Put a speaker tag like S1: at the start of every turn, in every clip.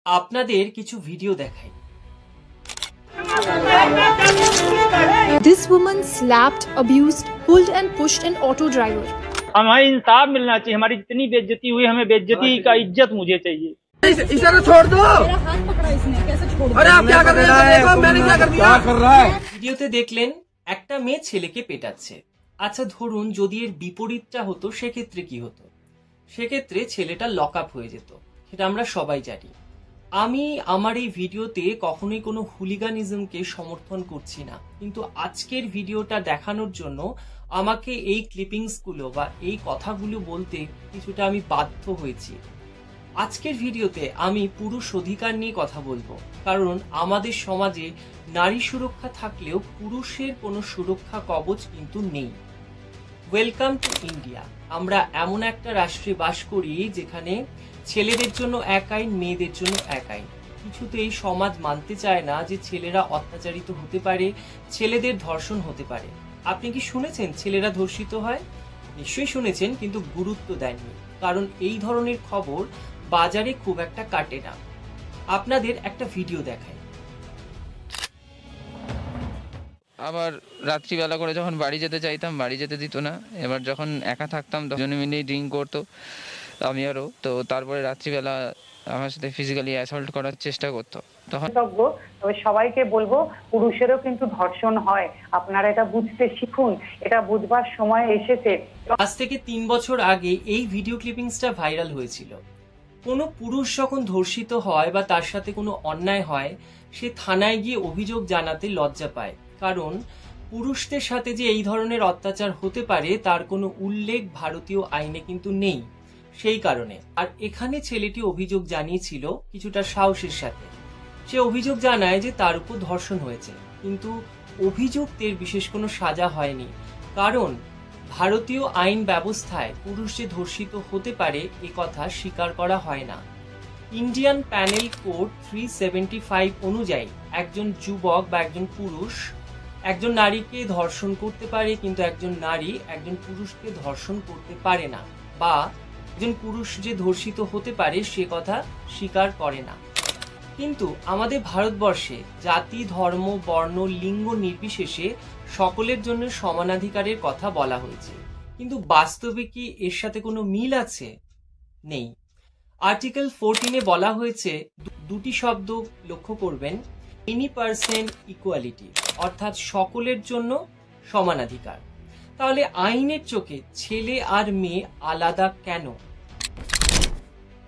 S1: আপনাদের কিছু ভিডিও দেখাই।
S2: This woman slapped, abused, pulled and pushed an auto driver.
S3: हमें इंसाफ मिलना चाहिए। हमारी जितनी बेइज्जती हुई, हमें बेइज्जती का इज्जत मुझे चाहिए।
S4: इशारा छोड़ दो। मेरा हाथ पकड़ा इसने, कैसे छोड़ दो? अरे आप क्या कर रहे हैं? देखो मैंने क्या कर दिया। क्या कर रहा है?
S1: ভিডিওতে দেখলেন একটা মেয়ে ছেলেকে পেটাচ্ছে। আচ্ছা ধরুন যদি এর বিপরীতটা হতো সেক্ষেত্রে কি হতো? সেক্ষেত্রে ছেলেটা লক আপ হয়ে যেত, সেটা আমরা সবাই জানি। আমি আমার এই ভিডিওতে কখনোই কোনো হুলিগানিজমকে সমর্থন করছি না, কিন্তু আজকের ভিডিওটা দেখানোর জন্য আমাকে এই ক্লিপিংসগুলো বা এই কথাগুলো বলতে কিছুটা আমি বাধ্য হয়েছি। আজকের ভিডিওতে আমি পুরুষ অধিকার নিয়ে কথা বলবো, কারণ আমাদের সমাজে নারী সুরক্ষা থাকলেও পুরুষের কোনো সুরক্ষা কবচ কিন্তু নেই। Welcome to India. আমরা এমন একটা রাষ্ট্রে বাস করি যেখানে ছেলেদের জন্য এক আইন, মেয়েদের জন্য এক আইন। কিছুতেই সমাজ মানতে চায় না যে ছেলেরা অত্যাচারিত হতে পারে, ছেলেদের ধর্ষণ হতে পারে। আপনি কি শুনেছেন ছেলেরা ধর্ষিত হয়? নিশ্চয়ই শুনেছেন, কিন্তু গুরুত্ব দেননি, কারণ এই ধরনের খবর বাজারে খুব একটা কাটে না। আপনাদের একটা ভিডিও দেখাই।
S5: আবার রাত্রিবেলা করে যখন বাড়ি যেতে চাইতাম, বাড়ি যেতে দিত না। এবার যখন একা থাকতাম দুজনে মিলেই ড্রিঙ্ক করতো, আমি আরও। তো তারপরে রাত্রিবেলা আমার সাথে ফিজিক্যালি অ্যাসল্ট করার চেষ্টা করতো। তখন
S6: তবে সবাইকে বলবো পুরুষেরও কিন্তু ধর্ষণ হয়, আপনারা এটা বুঝতে শিখুন, এটা বুঝবার সময় এসেছে।
S1: আজ থেকে 3 বছর আগে এই ভিডিও ক্লিপিংসটা ভাইরাল হয়েছিল। কোনো পুরুষ যখন ধর্ষিত হয় বা তার সাথে কোনো অন্যায় হয়, সে থানায় গিয়ে অভিযোগ জানাতে লজ্জা পায়, কারণ পুরুষদের সাথে যে এই ধরনের অত্যাচার হতে পারে তার কোনো উল্লেখ ভারতীয় আইনে কিন্তু নেই। সেই কারণে আর এখানে ছেলেটি অভিযোগ জানিয়েছিল কিছুটা সাহসের সাথে। সে অভিযোগ জানায় যে তার উপর ধর্ষণ হয়েছে, কিন্তু অভিযুক্তের বিশেষ কোনো সাজা হয়নি, কারণ ভারতীয় আইন ব্যবস্থায় পুরুষ যে ধর্ষিত হতে পারে এ কথা স্বীকার করা হয় না। ইন্ডিয়ান প্যানেল কোড 375 অনুযায়ী একজন যুবক বা একজন পুরুষ একজন নারীকে ধর্ষণ করতে পারে, কিন্তু একজন নারী একজন পুরুষকে ধর্ষণ করতে পারে না, বা একজন পুরুষ যে ধর্ষিত হতে পারে সে কথা স্বীকার করে না। কিন্তু আমাদের ভারতবর্ষে জাতি, ধর্ম, বর্ণ, লিঙ্গ নির্বিশেষে সকলের জন্য সমানাধিকারের কথা বলা হয়েছে, কিন্তু বাস্তবে কি এর সাথে কোনো মিল আছে? নেই। আর্টিকেল 14-এ বলা হয়েছে দুটি শব্দ লক্ষ্য করবেন, এনি পার্সন ইকুয়ালিটি, অর্থাৎ সকলের জন্য সমানাধিকার। তাহলে আইনের চোখে ছেলে আর মেয়ে আলাদা কেন?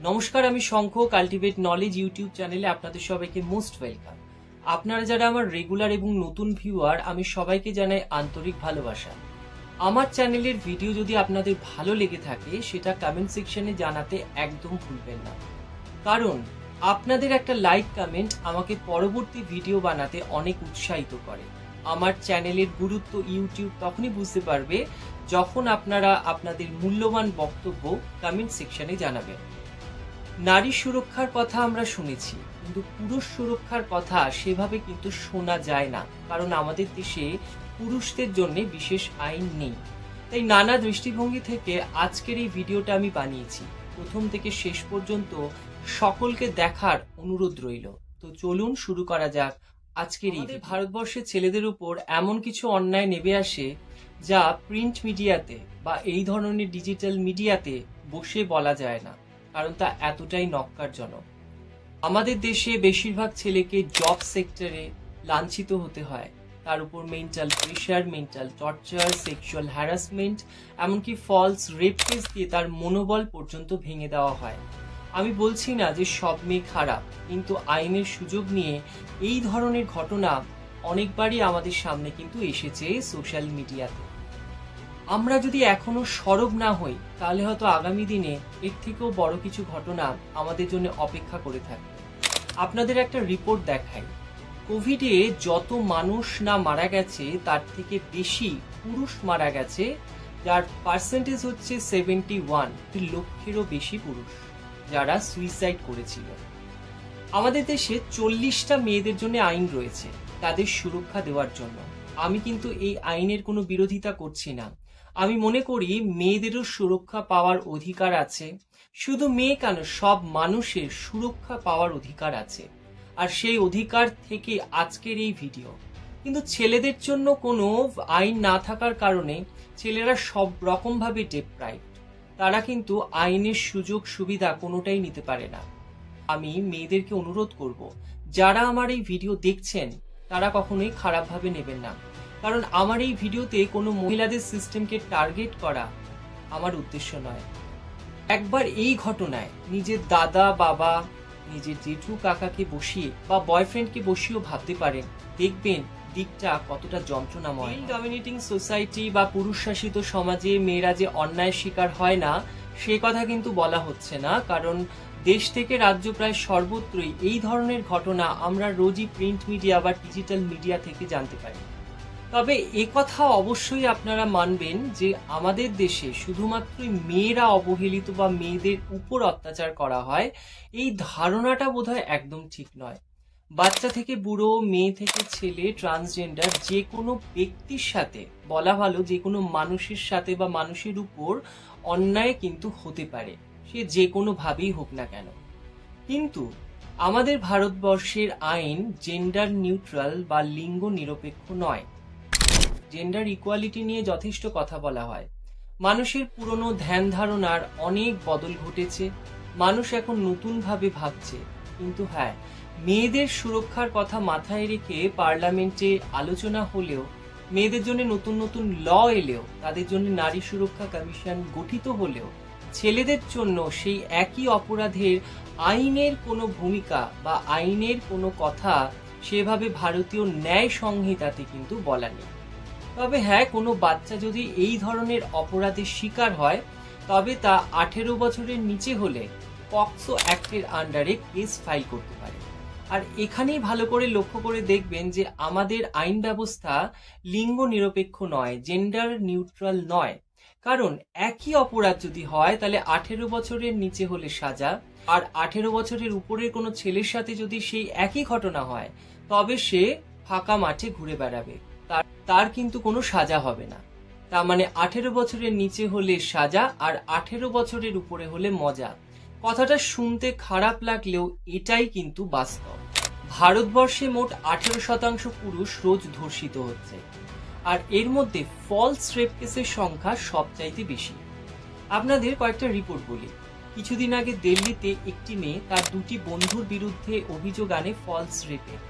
S1: নমস্কার, আমি শঙ্খ। কাল্টিভেট নলেজ ইউটিউব চ্যানেলে আপনাদের সবাইকে মোস্ট ওয়েলকাম। আপনারা যারা আমার রেগুলার এবং নতুন ভিউয়ার, আমি সবাইকে জানাই আন্তরিক ভালোবাসা। আমার চ্যানেলের ভিডিও যদি আপনাদের ভালো লেগে থাকে সেটা কমেন্ট সেকশনে জানাতে একদম ভুলবেন না, কারণ আপনাদের একটা লাইক কমেন্ট আমাকে পরবর্তী ভিডিও বানাতে অনেক উৎসাহিত করে। আমার চ্যানেলের গুরুত্ব ইউটিউব তখনই বুঝতে পারবে যখন আপনারা আপনাদের মূল্যবান বক্তব্য কমেন্ট সেকশনে জানাবেন। নারী সুরক্ষার কথা আমরা শুনেছি, কিন্তু পুরুষ সুরক্ষার কথা সেভাবে কিন্তু শোনা যায় না, কারণ আমাদের দেশে পুরুষদের জন্য বিশেষ আইন নেই। তাই নানা দৃষ্টিভঙ্গি থেকে আজকের এই ভিডিওটা আমি বানিয়েছি। প্রথম থেকে শেষ পর্যন্ত সকলকে দেখার অনুরোধ রইল। তো চলুন শুরু করা যাক আজকের এই। ভারতবর্ষের ছেলেদের উপর এমন কিছু অন্যায় নেমে আসে যা প্রিন্ট মিডিয়াতে বা এই ধরনের ডিজিটাল মিডিয়াতে বসে বলা যায় না, কারণ তা এতটাই নক্কারজনক। আমাদের দেশে বেশিরভাগ ছেলেকে জব সেক্টরে লাঞ্ছিত হতে হয়, তার উপর mental pressure, mental torture, sexual harassment, এমনকি ফলস রেপ কেস দিয়ে তার মনোবল পর্যন্ত ভেঙে দেওয়া হয়। আমি বলছি না যে সব মেয়ে খারাপ, কিন্তু আইনের সুযোগ নিয়ে এই ধরনের ঘটনা অনেকবারই আমাদের সামনে কিন্তু এসেছে সোশ্যাল মিডিয়াতে। আমরা যদি এখনো সরব না হই তাহলে হয়তো আগামী দিনে এর থেকেও বড় কিছু ঘটনা আমাদের জন্য অপেক্ষা করে থাকবে। আপনাদের একটা রিপোর্ট দেখাই। কোভিডে যত মানুষ না মারা গেছে তার থেকে বেশি পুরুষ মারা গেছে, যার পার্সেন্টেজ হচ্ছে 71। 2 লক্ষেরও বেশি পুরুষ যারা সুইসাইড করেছিল। আমাদের দেশে 40টা মেয়েদের জন্য আইন রয়েছে তাদের সুরক্ষা দেওয়ার জন্য। আমি কিন্তু এই আইনের কোনো বিরোধিতা করছি না। আমি মনে করি মেয়েদেরও সুরক্ষা পাওয়ার অধিকার আছে, শুধু মেয়ে কেন, সব মানুষের সুরক্ষা পাওয়ার অধিকার আছে, আর সেই অধিকার থেকে আজকের এই ভিডিও। কিন্তু ছেলেদের জন্য কোনো আইন না থাকার কারণে ছেলেরা সব রকম ভাবে ডেপ্রাইভড, তারা কিন্তু আইনের সুযোগ সুবিধা কোনোটাই নিতে পারে না। আমি মেয়েদেরকে অনুরোধ করব, যারা আমার এই ভিডিও দেখছেন তারা কখনোই খারাপভাবে নেবেন না, কারণ আমার এই ভিডিওতে কোনো মহিলাদের সিস্টেমকে টার্গেট করা আমার উদ্দেশ্য নয়। একবার এই ঘটনায় নিজের দাদা, বাবা, নিজের জেঠু, কাকাকে বসিয়ে বা বয়ফ্রেন্ডকে বসিয়েও ভাবতে পারেন, দেখবেন দিকটা কতটা যন্ত্রণাময়। ডমিনেটিং সোসাইটি বা পুরুষ শাসিত সমাজে মেয়েরা যে অন্যায় শিকার হয় না সে কথা কিন্তু বলা হচ্ছে না, কারণ দেশ থেকে রাজ্য প্রায় সর্বত্রই এই ধরনের ঘটনা আমরা রোজই প্রিন্ট মিডিয়া বা ডিজিটাল মিডিয়া থেকে জানতে পারি। তবে একথা অবশ্যই আপনারা মানবেন যে আমাদের দেশে শুধুমাত্রই মেয়েরা অবহেলিত বা মেয়েদের উপর অত্যাচার করা হয়, এই ধারণাটা বোধহয় একদম ঠিক নয়। বাচ্চা থেকে বুড়ো, মেয়ে থেকে ছেলে, ট্রান্সজেন্ডার যে কোনো ব্যক্তির সাথে, বলা ভালো যে কোনো মানুষের সাথে বা মানুষের উপর অন্যায় কিন্তু হতে পারে, সে যে কোনো ভাবেই হোক না কেন। কিন্তু আমাদের ভারতবর্ষের আইন জেন্ডার নিউট্রাল বা লিঙ্গ নিরপেক্ষ নয়। জেন্ডার ইকুয়ালিটি নিয়ে যথেষ্ট কথা বলা হয়, মানুষের পুরনো ধ্যান ধারণার অনেক বদল ঘটেছে, মানুষ এখন নতুন ভাবে ভাবছে। কিন্তু হ্যাঁ, মেয়েদের সুরক্ষার কথা মাথায় রেখে পার্লামেন্টে আলোচনা হলেও, মেয়েদের জন্য নতুন নতুন ল এলেও, তাদের জন্য নারী সুরক্ষা কমিশন গঠিত হলেও, ছেলেদের জন্য সেই একই অপরাধের আইনের কোনো ভূমিকা বা আইনের কোনো কথা সেভাবে ভারতীয় ন্যায় সংহিতাতে কিন্তু বলা নেই। তবে হ্যাঁ, কোনো বাচ্চা যদি এই ধরনের অপরাধের শিকার হয় তবে তা 18 বছরের নিচে হলে পক্সো অ্যাক্টের আন্ডারে কেস ফাইল করতে পারে। আর এখানেই ভালো করে লক্ষ্য করে দেখবেন যে আমাদের আইন ব্যবস্থা লিঙ্গ নিরপেক্ষ নয়, জেন্ডার নিউট্রাল নয়। কারণ একই অপরাধ যদি হয় তাহলে 18 বছরের নিচে হলে সাজা, আর 18 বছরের উপরের কোনো ছেলের সাথে যদি সেই একই ঘটনা হয় তবে সে ফাঁকা মাঠে ঘুরে বেড়াবে, তার কিন্তু কোনো সাজা হবে না। তার মানে 18 বছরের নিচে হলে সাজা আর 18 বছরের উপরে হলে মজা। কথাটা শুনতে খারাপ লাগলেও এটাই কিন্তু বাস্তব। ভারতবর্ষে মোট 18% পুরুষ রোজ ধর্ষিত হচ্ছে, আর এর মধ্যে ফলস রেপ কেসের সংখ্যা সবচাইতে বেশি। আপনাদের কয়েকটা রিপোর্ট বলি। কিছুদিন আগে দিল্লিতে একটি মেয়ে তার 2টি বন্ধুর বিরুদ্ধে অভিযোগ আনে ফলস রেপের।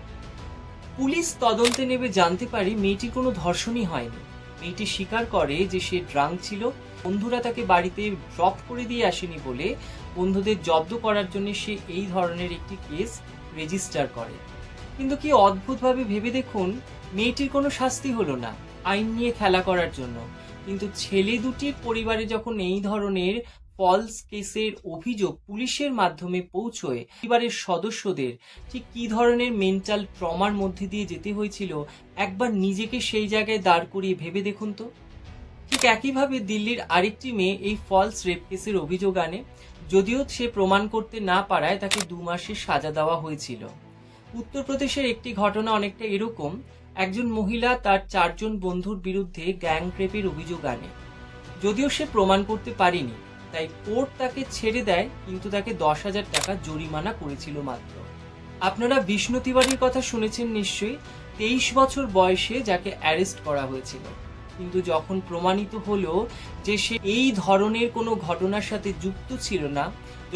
S1: পুলিশ তদন্তে নেমে জানতে পারে মেয়েটির কোনো ধর্ষণই হয়নি। মেয়েটি স্বীকার করে যে সে ড্রাঙ্ক ছিল, বন্ধুরা তাকে বাড়িতে ড্রপ করে দিয়ে আসেনি বলে বন্ধুদের জব্দ করার জন্য সে এই ধরনের একটি কেস রেজিস্টার করে। কিন্তু কি অদ্ভুতভাবে ভেবে দেখুন, মেয়েটির কোনো শাস্তি হলো না আইন নিয়ে খেলা করার জন্য। কিন্তু ছেলে দুটির পরিবারে যখন এই ধরনের ফলস কেসের অভিযোগ পুলিশের মাধ্যমে পৌঁছয়, পরিবারের সদস্যদের ঠিক কি ধরনের মেন্টাল ট্রমার মধ্যে দিয়ে যেতে হয়েছিল একবার নিজেকে সেই জায়গায় দাঁড় করিয়ে ভেবে দেখুন তো। ঠিক একইভাবে দিল্লির আরেকটি মেয়ে এই ফলস রেপ কেসের অভিযোগ আনে, যদিও সে প্রমাণ করতে না পারায় তাকে 2 মাসের সাজা দেওয়া হয়েছিল। উত্তরপ্রদেশের একটি ঘটনা অনেকটা এরকম। একজন মহিলা তার 4 জন বন্ধুর বিরুদ্ধে গ্যাং রেপের অভিযোগ আনে, যদিও সে প্রমাণ করতে পারেনি, তাই কোর্ট তাকে ছেড়ে দেয়, কিন্তু তাকে 10,000 টাকা জরিমানা করেছিল মাত্র। আপনারা বিষ্ণু তিওয়ারির কথা শুনেছেন নিশ্চয়ই, 23 বছর বয়সে যাকে অ্যারেস্ট করা হয়েছিল। কিন্তু যখন প্রমাণিত হলো যে সে এই ধরনের কোনো ঘটনার সাথে যুক্ত ছিল না,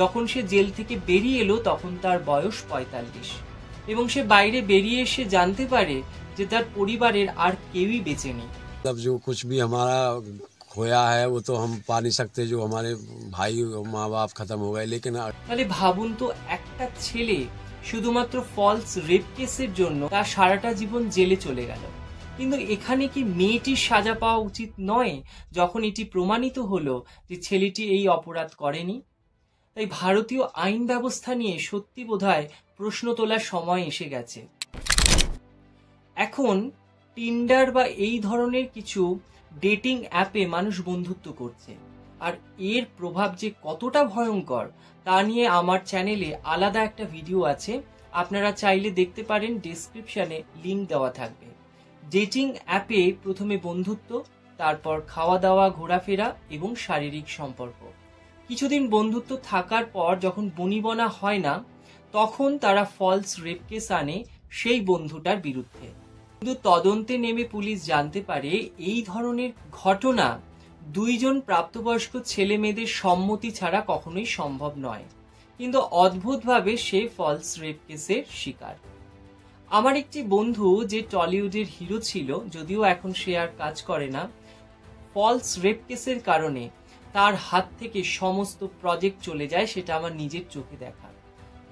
S1: যখন সে জেল থেকে বেরিয়ে এলো তখন তার বয়স 45, এবং সে বাইরে বেরিয়ে এসে জানতে পারে যে তার পরিবারের আর কেউই বেঁচে নেই।
S7: जो कुछ भी हमारा खोया है वो तो हम पा नहीं सकते, जो हमारे भाई माँ बाप खत्म हो गए। लेकिन
S1: তাহলে ভাবুন তো, একটা ছেলে শুধুমাত্র ফলস রেপ কেসের জন্য তার সারাটা জীবন জেলে চলে গেল। কিন্তু এখানে কি মেয়েটির সাজা পাওয়া উচিত নয় যখন এটি প্রমাণিত হলো যে ছেলেটি এই অপরাধ করেনি? তাই ভারতীয় আইন ব্যবস্থা নিয়ে সত্যি বোধহয় প্রশ্ন তোলার সময় এসে গেছে। এখন টিন্ডার বা এই ধরনের কিছু ডেটিং অ্যাপে মানুষ বন্ধুত্ব করছে, আর এর প্রভাব যে কতটা ভয়ঙ্কর তা নিয়ে আমার চ্যানেলে আলাদা একটা ভিডিও আছে, আপনারা চাইলে দেখতে পারেন, ডেসক্রিপশনে লিংক দেওয়া থাকবে। ডেটিং অ্যাপে প্রথমে বন্ধুত্ব, তারপর খাওয়া দাওয়া, ঘোরাফেরা এবং শারীরিক সম্পর্ক, কিছুদিন বন্ধুত্ব থাকার পর যখন বনিবনা হয় না, তখন তারা ফলস রেপ কেস আনে সেই বন্ধুটার বিরুদ্ধে। কিন্তু তদন্তে নেমে পুলিশ জানতে পারে এই ধরনের ঘটনা দুইজন প্রাপ্তবয়স্ক ছেলে মেয়েদের সম্মতি ছাড়া কখনোই সম্ভব নয়। কিন্তু অদ্ভুতভাবে সে ফলস রেপ কেসের শিকার। আমার একটি বন্ধু যে টলিউডের হিরো ছিল, যদিও এখন সে আর কাজ করে না, ফলস রেপ কেসের কারণে তার হাত থেকে সমস্ত প্রজেক্ট চলে যায়, সেটা আমার নিজের চোখে দেখা।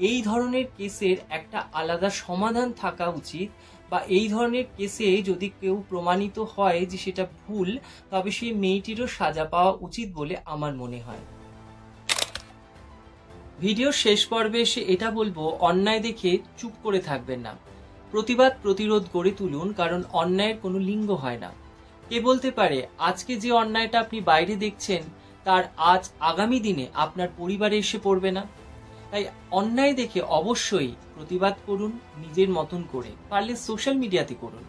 S1: এই ধরনের কেসের একটা আলাদা সমাধান থাকা উচিত, বা এই ধরনের কেসে যদি কেউ প্রমাণিত হয় যে সেটা ভুল, তবে সেই মেয়েটিরও সাজা পাওয়া উচিত বলে আমার মনে হয়। ভিডিও শেষ পর্বে এসে এটা বলবো, অন্যায় দেখে চুপ করে থাকবেন না, প্রতিবাদ প্রতিরোধ গড়ে তুলুন, কারণ অন্যায়ের কোনো লিঙ্গ হয় না। কে বলতে পারে আজকে যে অন্যায়টা আপনি বাইরে দেখছেন তার আজ আগামী দিনে আপনার পরিবারে এসে পড়বে না। তাই অন্যায় দেখে অবশ্যই প্রতিবাদ করুন, নিজের মতন করে, পারলে সোশ্যাল মিডিয়াতে করুন।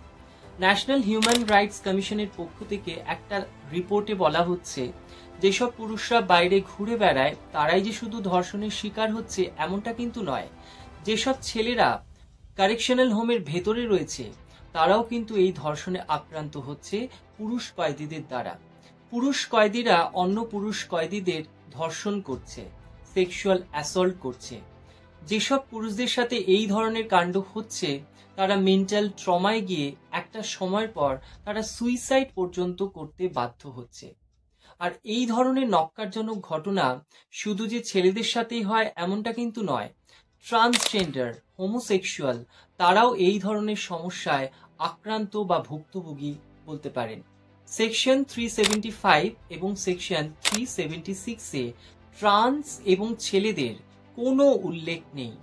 S1: ন্যাশনাল হিউম্যান রাইটস কমিশনের পক্ষ থেকে একটা রিপোর্টে বলা হচ্ছে, যেসব পুরুষরা বাইরে ঘুরে বেড়ায় তারাই যে শুধু ধর্ষণের শিকার হচ্ছে এমনটা কিন্তু নয়। যেসব ছেলেরা কারেকশনাল হোমের ভেতরে রয়েছে তারাও কিন্তু এই ধর্ষণে আক্রান্ত হচ্ছে পুরুষ কয়েদিদের দ্বারা। পুরুষ কয়েদিরা অন্য পুরুষ কয়েদিদের ধর্ষণ করছে, সেক্সুয়াল অ্যাসল্ট করছে। যেসব পুরুষদের সাথে এই ধরনের কাণ্ড হচ্ছে তারা মেন্টাল ট্রমায় গিয়ে একটা সময় পর তারা সুইসাইড পর্যন্ত করতে বাধ্য হচ্ছে। আর এই ধরনের নক্কারজনক ঘটনা শুধু যে ছেলেদের সাথেই হয় এমনটা কিন্তু নয়। ট্রান্সজেন্ডার, হোমোসেক্সুয়াল তারাও এই ধরনের সমস্যায় আক্রান্ত বা ভুক্তভোগী বলতে পারেন। সেকশন 375 এবং সেকশন 376-এ ট্রান্স এবং ছেলেদের কোনো উল্লেখ নেই।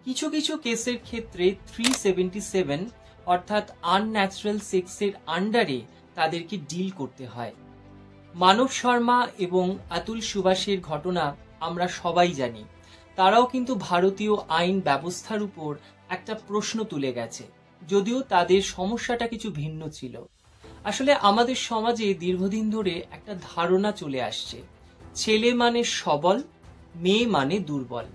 S1: কিছু কিছু কেসের ক্ষেত্রে 377 অর্থাৎ আনন্যাচারাল সেক্সের আন্ডারে তাদেরকে ডিল করতে হয়। মানব শর্মা এবং আতুল সুভাষের ঘটনা আমরা সবাই জানি। তারাও কিন্তু ভারতীয় আইন ব্যবস্থার উপর একটা প্রশ্ন তুলে গেছে, যদিও তাদের সমস্যাটা কিছু ভিন্ন ছিল। আসলে আমাদের সমাজে দীর্ঘদিন ধরে একটা ধারণা চলে আসছে, ছেলে মানে সবল, মেয়ে মানে দুর্বল।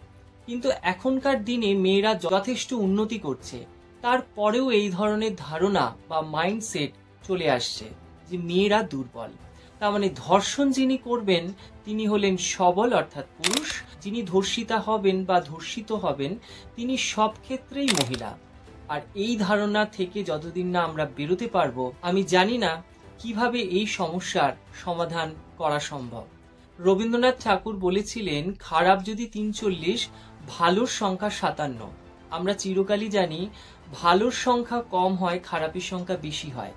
S1: কিন্তু এখনকার দিনে মেয়েরা যথেষ্ট উন্নতি করছে, তারপরেও এই ধরনের ধারণা বা মাইন্ডসেট চলে আসছে যে মেয়েরা দুর্বল। তার মানে ধর্ষণ যিনি করবেন তিনি হলেন সবল অর্থাৎ পুরুষ, যিনি ধর্ষিতা হবেন বা ধর্ষিত হবেন তিনি সব ক্ষেত্রেই মহিলা। আর এই ধারণা থেকে যতদিন না আমরা বেরোতে পারবো, আমি জানি না কিভাবে এই সমস্যার সমাধান করা সম্ভব। রবীন্দ্রনাথ ঠাকুর বলেছিলেন, খারাপ যদি 340, ভালোর সংখ্যা 57। আমরা চিরকালই জানি ভালোর সংখ্যা কম হয়, খারাপের সংখ্যা বেশি হয়।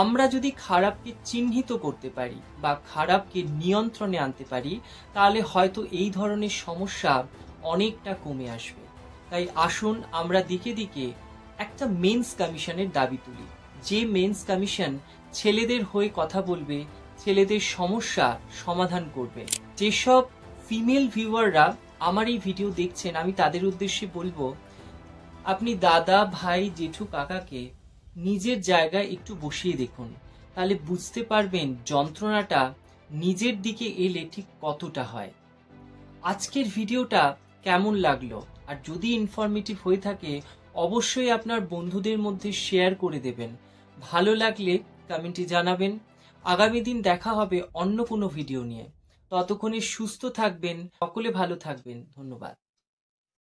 S1: আমরা যদি খারাপকে চিহ্নিত করতে পারি বা খারাপকে নিয়ন্ত্রণে আনতে পারি, তাহলে হয়তো এই ধরনের সমস্যা অনেকটা কমে আসবে। তাই আসুন আমরা দিকে দিকে একটা মেন্স কমিশনের দাবি তুলি, যে মেন্স কমিশন ছেলেদের হয়ে কথা বলবে, ছেলেদের সমস্যা সমাধান করবে। যেসব ফিমেল ভিউয়াররা আমার এই ভিডিও দেখছেন, আমি তাদের উদ্দেশ্যে বলবো, আপনি দাদা, ভাই, জেঠু, কাকাকে নিজের জায়গায় একটু বসিয়ে দেখুন, তাহলে বুঝতে পারবেন যন্ত্রণাটা নিজের দিকে এলে ঠিক কতটা হয়। আজকের ভিডিওটা কেমন লাগলো, আর যদি ইনফরমেটিভ হয়ে থাকে অবশ্যই আপনার বন্ধুদের মধ্যে শেয়ার করে দেবেন। ভালো লাগলে কমেন্টে জানাবেন। আগামী দিন দেখা হবে অন্য কোনো ভিডিও নিয়ে। ততক্ষণে সুস্থ থাকবেন, সকলে ভালো থাকবেন। ধন্যবাদ।